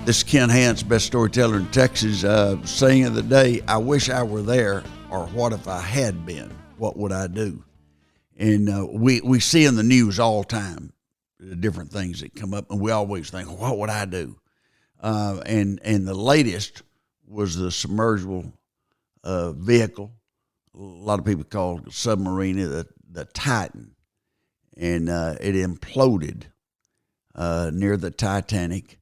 This is Ken Hance, best storyteller in Texas. Saying of the day, I wish I were there, or what if I had been? What would I do? And we see in the news all the time the different things that come up, and we always think, what would I do? And the latest was the submersible vehicle. A lot of people call it submarine, the Titan. And it imploded near the Titanic,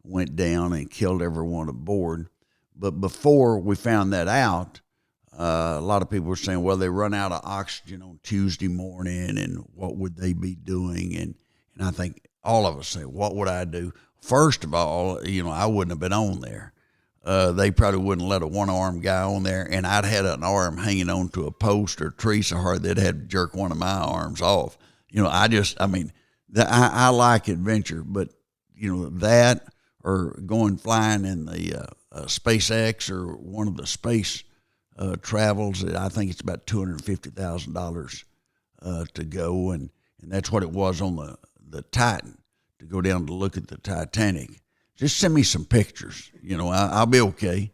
went down and killed everyone aboard. But before we found that out, a lot of people were saying, well, they run out of oxygen on Tuesday morning, and what would they be doing? And I think all of us say, what would I do? First of all, I wouldn't have been on there. They probably wouldn't let a one-armed guy on there, and I'd had an arm hanging onto a post or a tree so hard they'd have to jerk one of my arms off. I like adventure, but, that or going flying in the SpaceX or one of the space travels, I think it's about $250,000 to go, and that's what it was on the Titan, to go down to look at the Titanic. Just send me some pictures. I'll be okay.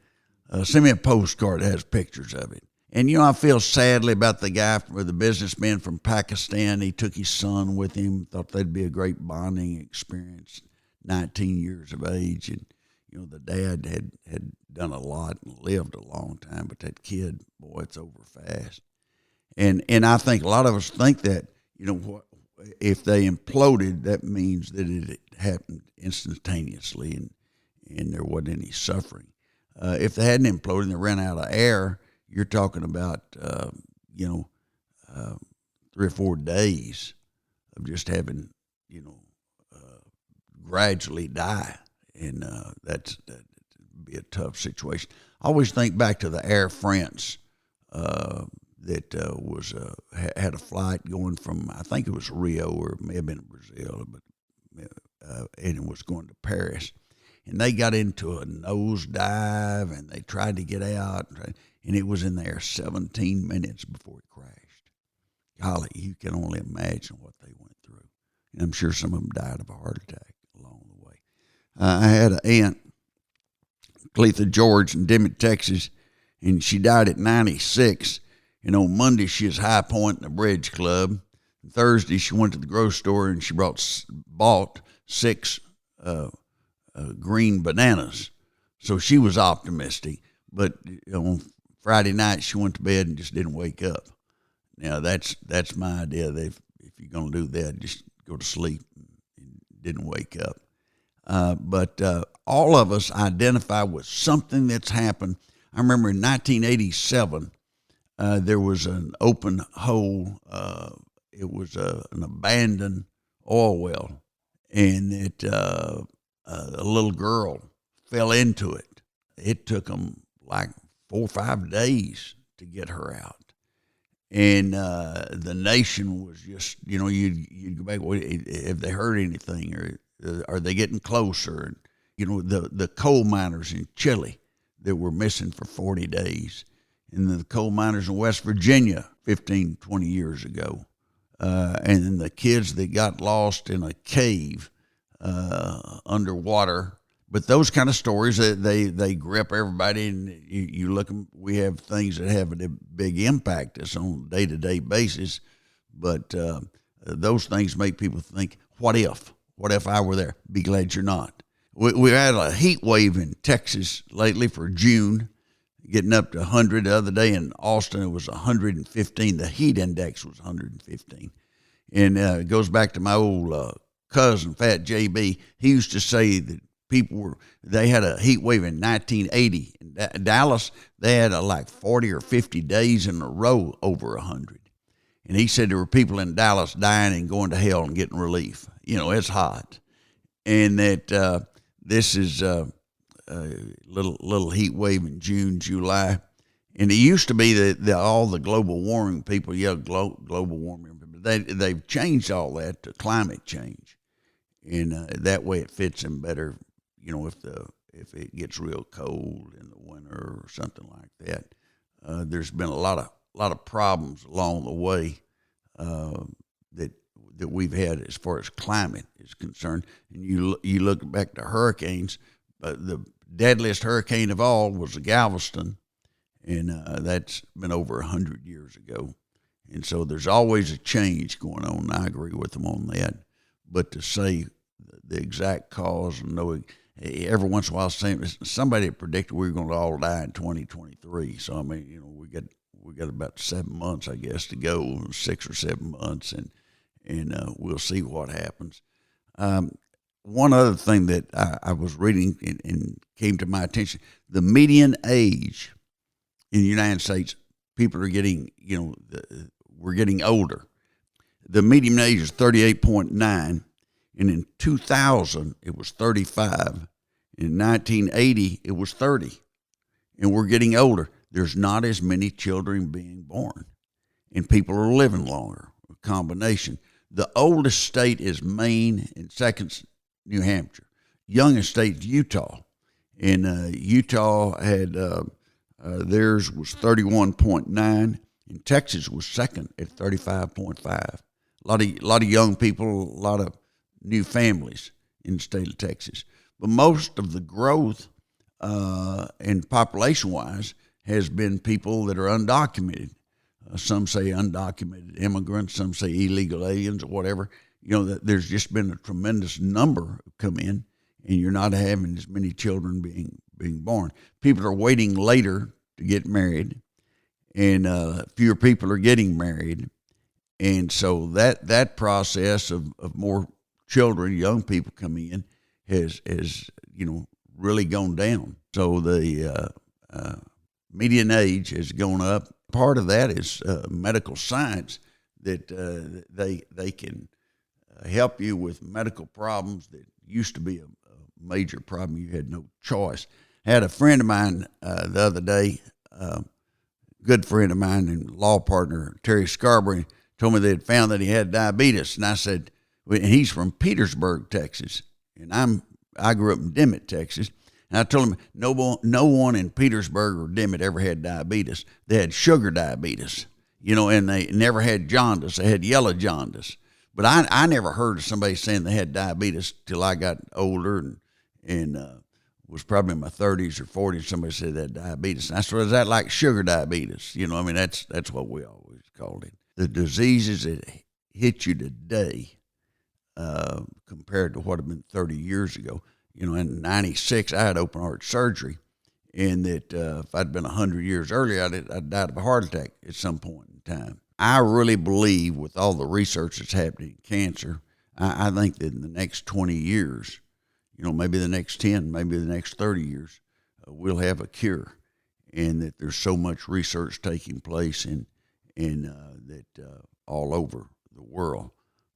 Send me a postcard that has pictures of it. And, I feel sadly about the businessman from Pakistan. He took his son with him, thought that'd be a great bonding experience, 19 years of age. And, the dad had done a lot and lived a long time, but that kid, boy, it's over fast. And I think a lot of us think that, if they imploded, that means that it happened instantaneously and there wasn't any suffering. If they hadn't imploded and they ran out of air, you're talking about, 3 or 4 days of just having, gradually die. And that'd be a tough situation. I always think back to the Air France that had a flight going from, I think it was Rio, or it may have been Brazil, but and it was going to Paris. And they got into a nosedive, and they tried to get out, and it was in there 17 minutes before it crashed. Golly, you can only imagine what they went through. And I'm sure some of them died of a heart attack along the way. I had an aunt, Cletha George, in Dimmitt, Texas, and she died at 96. And on Monday, she was high point in the bridge club. And Thursday, she went to the grocery store, and she bought 6 green bananas. So she was optimistic. But on Friday night, she went to bed and just didn't wake up. Now, that's my idea. That if you're going to do that, just go to sleep and didn't wake up. But all of us identify with something that's happened. I remember in 1987, there was an open hole. It was an abandoned oil well, and a little girl fell into it. It took them like 4 or 5 days to get her out. And the nation was just, you'd go back, have they heard anything, or are they getting closer? And, the coal miners in Chile that were missing for 40 days, and the coal miners in West Virginia 15, 20 years ago, and then the kids that got lost in a cave underwater. But those kind of stories, they grip everybody, and you look, we have things that have a big impact us on a day-to-day basis, but those things make people think, what if? What if I were there? Be glad you're not. We had a heat wave in Texas lately for June, getting up to 100. The other day in Austin, it was 115. The heat index was 115. And it goes back to my old cousin, Fat JB. He used to say that they had a heat wave in 1980. In Dallas, they had like 40 or 50 days in a row over 100. And he said there were people in Dallas dying and going to hell and getting relief. It's hot. And that this is a little heat wave in June, July. And it used to be that all the global warming people, global warming, but they've changed all that to climate change. And that way it fits them better, if it gets real cold in the winter or something like that. There's been a lot of problems along the way that we've had as far as climate is concerned. And you look back to hurricanes, the deadliest hurricane of all was the Galveston, and that's been over 100 years ago. And so there's always a change going on. I agree with them on that. But to say the exact cause and know every once in a while, somebody predicted we were going to all die in 2023. So I mean, we got about 7 months, I guess, to go, 6 or 7 months, and we'll see what happens. One other thing that I was reading and came to my attention: the median age in the United States, people are getting, we're getting older. The median age is 38.9, and in 2000 it was 35. In 1980 it was 30, and we're getting older. There's not as many children being born, and people are living longer. A combination. The oldest state is Maine, and second New Hampshire. Youngest state is Utah, and Utah had theirs was 31.9, and Texas was second at 35.5. A lot of young people, a lot of new families in the state of Texas. But most of the growth and population-wise has been people that are undocumented. Some say undocumented immigrants, some say illegal aliens or whatever. There's just been a tremendous number come in, and you're not having as many children being born. People are waiting later to get married, and fewer people are getting married. And so that process of more children, young people coming in, has really gone down. So the median age has gone up. Part of that is medical science, that they can help you with medical problems that used to be a major problem. You had no choice. I had a friend of mine the other day, good friend of mine and law partner, Terry Scarborough, told me they had found that he had diabetes. And I said, and he's from Petersburg, Texas, and I grew up in Dimmitt, Texas. And I told him no one in Petersburg or Dimmitt ever had diabetes. They had sugar diabetes, and they never had jaundice. They had yellow jaundice. But I never heard of somebody saying they had diabetes till I got older and was probably in my 30s or 40s. Somebody said they had diabetes. And I said, is that like sugar diabetes? That's what we always called it. The diseases that hit you today compared to what had been 30 years ago. In 96, I had open heart surgery, and that if I'd been 100 years earlier, I'd died of a heart attack at some point in time. I really believe, with all the research that's happening in cancer, I think that in the next 20 years, maybe the next 10, maybe the next 30 years, we'll have a cure, and that there's so much research taking place in that all over the world.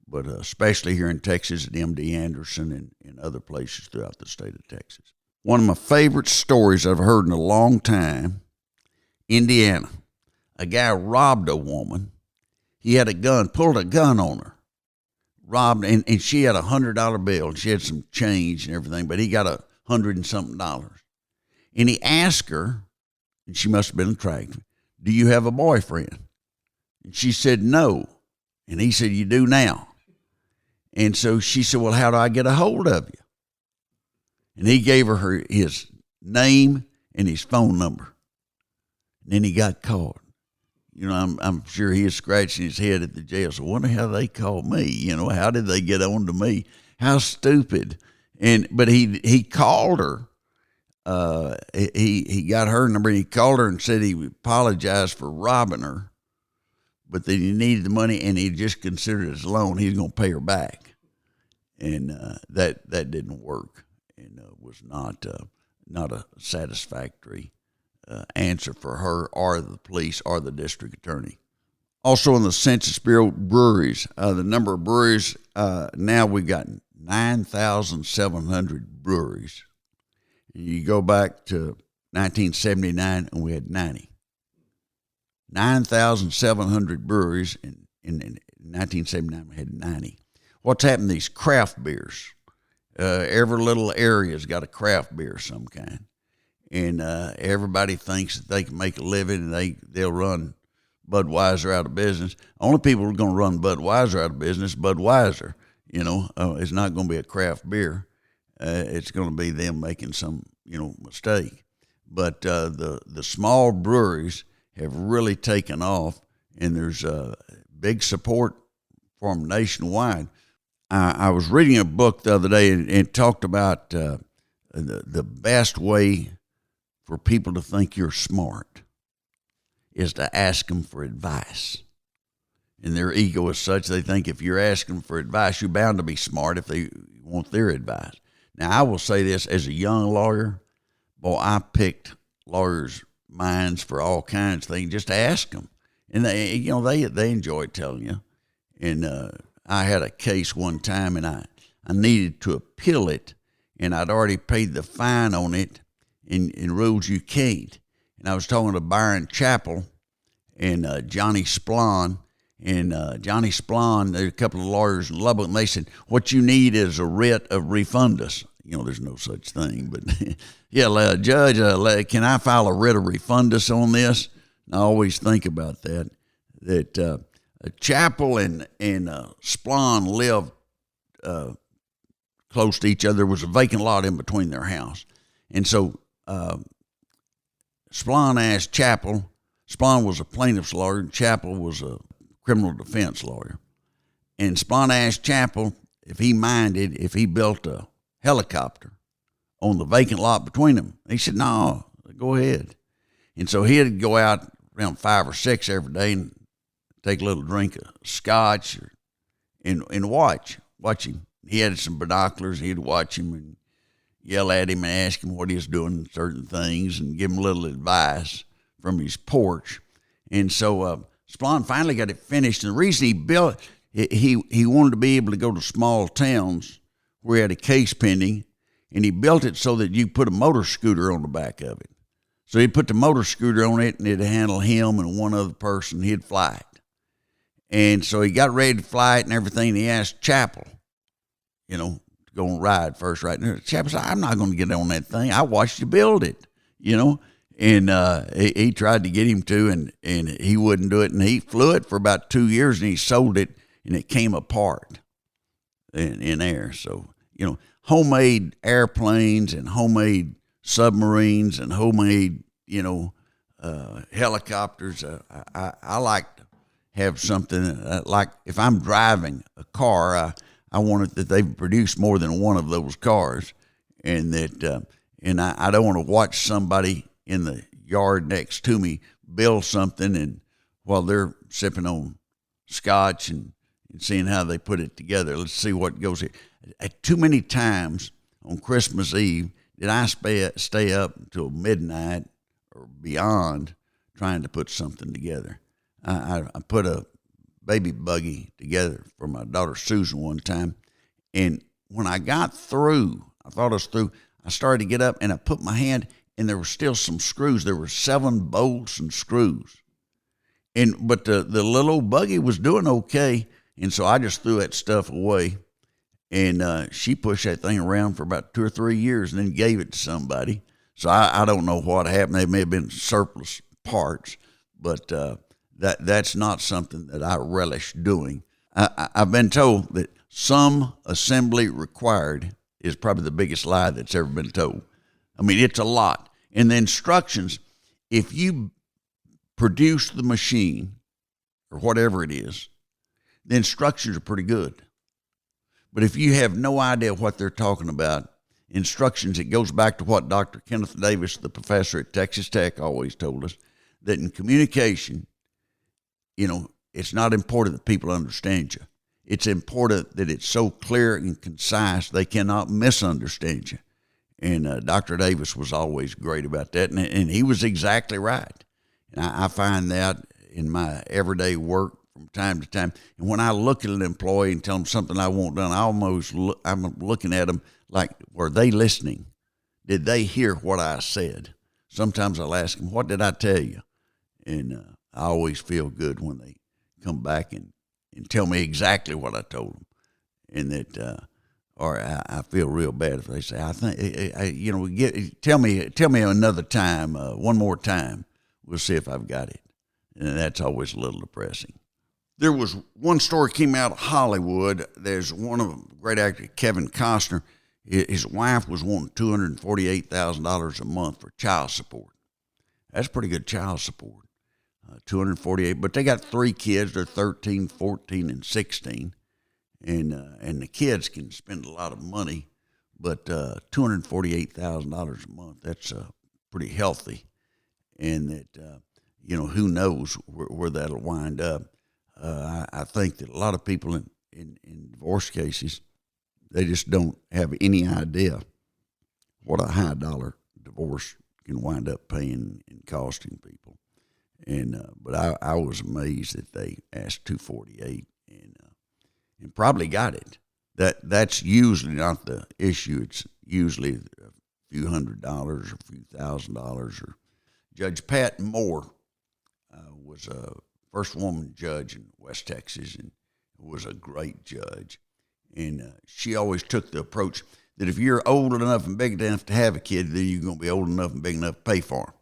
But especially here in Texas at MD Anderson and other places throughout the state of Texas. One of my favorite stories I've heard in a long time, Indiana. A guy robbed a woman. He had a gun, pulled a gun on her, robbed, and she had $100 bill, and she had some change and everything, but he got $100 and something. And he asked her, and she must have been attractive, do you have a boyfriend? And she said no. And he said, you do now. And so she said, well, how do I get a hold of you? And he gave her his name and his phone number. And then he got caught. I'm sure he was scratching his head at the jail. So I wonder how they called me. How did they get on to me? How stupid. But he called her. He got her number, and he called her and said he apologized for robbing her, but that he needed the money, and he just considered it as a loan. He was going to pay her back. And that didn't work, and was not a satisfactory answer for her or the police or the district attorney. Also in the Census Bureau, breweries. The number of breweries, now we've got 9,700 breweries. You go back to 1979, and we had 90. 9,700 breweries. In 1979, we had 90. What's happened to these craft beers? Every little area's got a craft beer of some kind. And everybody thinks that they can make a living, and they'll run Budweiser out of business. Only people who are going to run Budweiser out of business, Budweiser. It's not going to be a craft beer. it's going to be them making some, mistake. But the small breweries have really taken off, and there's big support for them nationwide. I was reading a book the other day, and it talked about the best way for people to think you're smart is to ask them for advice. And their ego is such, they think if you're asking for advice, you're bound to be smart if they want their advice. Now, I will say this, as a young lawyer, boy, I picked lawyers' minds for all kinds of things just to ask them. And they enjoy telling you. And I had a case one time, and I needed to appeal it, and I'd already paid the fine on it, and rules you can't. And I was talking to Byron Chappell and Johnny Splon. And Johnny Splon, there's a couple of lawyers in Lubbock, and they said, what you need is a writ of refundus. There's no such thing. But, yeah, Judge, can I file a writ of refundus on this? And I always think about that Chappell and Splon lived close to each other. There was a vacant lot in between their house. And so Splon asked Chappell. Splon was a plaintiff's lawyer, and Chappell was a criminal defense lawyer. And Splon asked Chappell if he minded if he built a helicopter on the vacant lot between them. He said, no, go ahead. And so he'd go out around 5 or 6 every day and take a little drink of scotch and watch him. He had some binoculars. He'd watch him and yell at him and ask him what he was doing in certain things and give him a little advice from his porch. And so Splon finally got it finished. And the reason he built it, he wanted to be able to go to small towns where he had a case pending, and he built it so that you put a motor scooter on the back of it. So he'd put the motor scooter on it, and it'd handle him and one other person. He'd fly it. And so he got ready to fly it and everything, and he asked Chappell, to go and ride first, right? And Chappell said, I'm not going to get on that thing. I watched you build it, And he tried to get him to, and he wouldn't do it. And he flew it for about 2 years, and he sold it, and it came apart in air. So, homemade airplanes and homemade submarines and homemade, helicopters. I like to have something like if I'm driving a car, I want it that they've produced more than one of those cars, and that I don't want to watch somebody in the yard next to me build something, and while they're sipping on scotch and seeing how they put it together. Let's see what goes here. Too many times on Christmas Eve did I stay up until midnight or beyond trying to put something together. I put a baby buggy together for my daughter Susan one time, and when I got through, I thought I was through, I started to get up, and I put my hand, and there were still some screws. There were 7 bolts and screws. But the little old buggy was doing okay, and so I just threw that stuff away. And she pushed that thing around for about 2 or 3 years and then gave it to somebody. So I don't know what happened. They may have been surplus parts, but that's not something that I relish doing. I've been told that some assembly required is probably the biggest lie that's ever been told. I mean, it's a lot. And the instructions, if you produce the machine or whatever it is, the instructions are pretty good. But if you have no idea what they're talking about, instructions, it goes back to what Dr. Kenneth Davis, the professor at Texas Tech, always told us, that in communication, it's not important that people understand you. It's important that it's so clear and concise they cannot misunderstand you. And Dr. Davis was always great about that, and he was exactly right. And I find that in my everyday work from time to time. And when I look at an employee and tell them something I want done, I'm looking at them like, were they listening? Did they hear what I said? Sometimes I'll ask them, what did I tell you? And I always feel good when they come back and tell me exactly what I told them. And that, or I feel real bad if they say, I think, tell me another time, one more time. We'll see if I've got it. And that's always a little depressing. There was one story came out of Hollywood. There's one of the great actor, Kevin Costner. his wife was wanting $248,000 a month for child support. That's pretty good child support, 248. But they got 3 kids. They're 13, 14, and 16, and the kids can spend a lot of money. But $248,000 a month, that's pretty healthy, and that who knows where that'll wind up. I think that a lot of people in divorce cases, they just don't have any idea what a high dollar divorce can wind up paying and costing people. And but I was amazed that they asked 248 and probably got it. That's usually not the issue. It's usually a few $100 or a few $1,000s. Or Judge Pat Moore was a first woman judge in West Texas, and was a great judge. And she always took the approach that if you're old enough and big enough to have a kid, then you're going to be old enough and big enough to pay for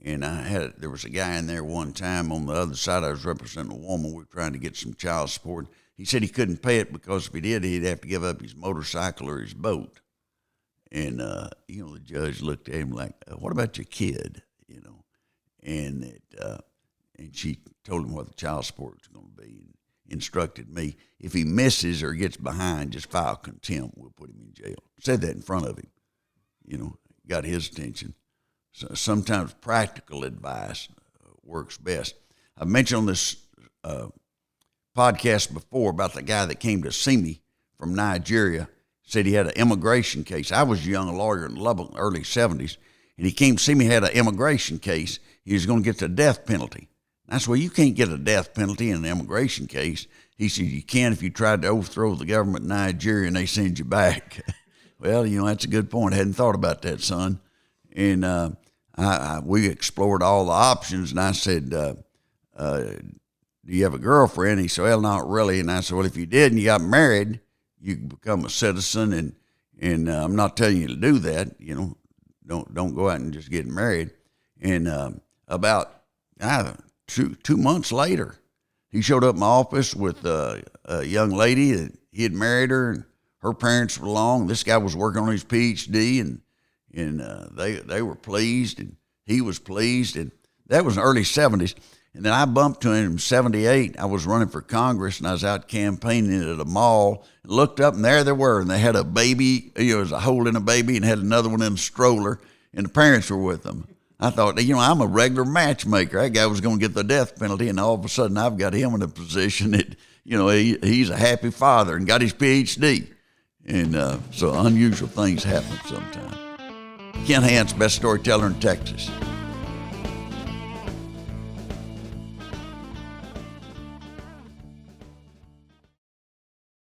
him. And there was a guy in there one time on the other side. I was representing a woman. We were trying to get some child support. He said he couldn't pay it because if he did, he'd have to give up his motorcycle or his boat. And, the judge looked at him like, what about your kid? And she told him what the child support was going to be and instructed me, if he misses or gets behind, just file contempt. We'll put him in jail. Said that in front of him, got his attention. So sometimes practical advice works best. I've mentioned on this podcast before about the guy that came to see me from Nigeria, said he had an immigration case. I was a young lawyer in Lubbock, early 70s, and he came to see me, had an immigration case. He was going to get the death penalty. I said, well, you can't get a death penalty in an immigration case. He said, you can if you tried to overthrow the government in Nigeria and they send you back. Well, that's a good point. I hadn't thought about that, son. And we explored all the options, and I said, do you have a girlfriend? He said, well, not really. And I said, well, if you did and you got married, you can become a citizen, and I'm not telling you to do that. Don't go out and just get married. And about 2 months later, he showed up in my office with a young lady that he had married her, and her parents were along. This guy was working on his PhD, and they were pleased, and he was pleased, and that was in the early 70s. And then I bumped to him in 78. I was running for Congress, and I was out campaigning at a mall, and looked up, and there they were, and they had a baby. It was holding a baby, and had another one in a stroller, and the parents were with them. I thought, I'm a regular matchmaker. That guy was going to get the death penalty, and all of a sudden I've got him in a position that, he's a happy father and got his PhD. And so unusual things happen sometimes. Ken Hance, best storyteller in Texas.